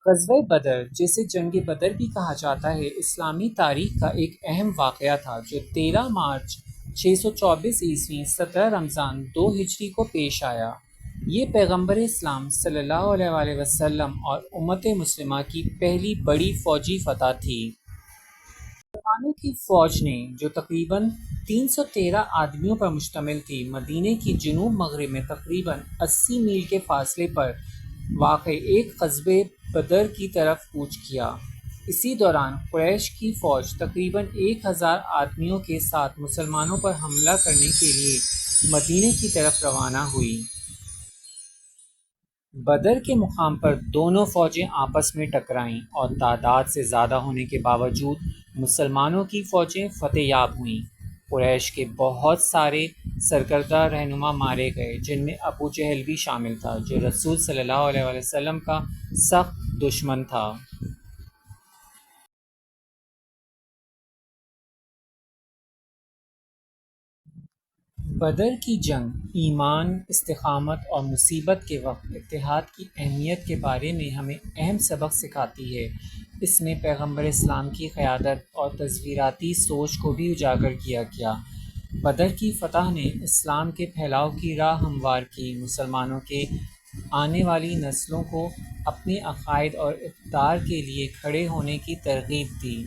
غزوہ بدر، جسے جنگ بدر بھی کہا جاتا ہے، اسلامی تاریخ کا ایک اہم واقعہ تھا جو 13 مارچ 624 ء 17 رمضان 2 ہجری کو پیش آیا۔ یہ پیغمبر اسلام صلی اللہ علیہ وآلہ وسلم اور امت مسلمہ کی پہلی بڑی فوجی فتح تھی۔ مسلمانوں کی فوج نے، جو تقریباً 313 آدمیوں پر مشتمل تھی، مدینے کی جنوب مغرب میں تقریباً 80 میل کے فاصلے پر واقع ایک قصبے بدر کی طرف کوچ کیا۔ اسی دوران قریش کی فوج تقریباً 1000 آدمیوں کے ساتھ مسلمانوں پر حملہ کرنے کے لیے مدینے کی طرف روانہ ہوئی۔ بدر کے مقام پر دونوں فوجیں آپس میں ٹکرائیں اور تعداد سے زیادہ ہونے کے باوجود مسلمانوں کی فوجیں فتح یاب ہوئیں۔ قریش کے بہت سارے سرکردہ رہنما مارے گئے، جن میں ابو جہل بھی شامل تھا، جو رسول صلی اللہ علیہ وآلہ وسلم کا سخت دشمن تھا۔ بدر کی جنگ ایمان، استقامت اور مصیبت کے وقت اتحاد کی اہمیت کے بارے میں ہمیں اہم سبق سکھاتی ہے۔ اس میں پیغمبر اسلام کی قیادت اور تصویراتی سوچ کو بھی اجاگر کیا گیا۔ بدر کی فتح نے اسلام کے پھیلاؤ کی راہ ہموار کی، مسلمانوں کے آنے والی نسلوں کو اپنے عقائد اور اقدار کے لیے کھڑے ہونے کی ترغیب دی۔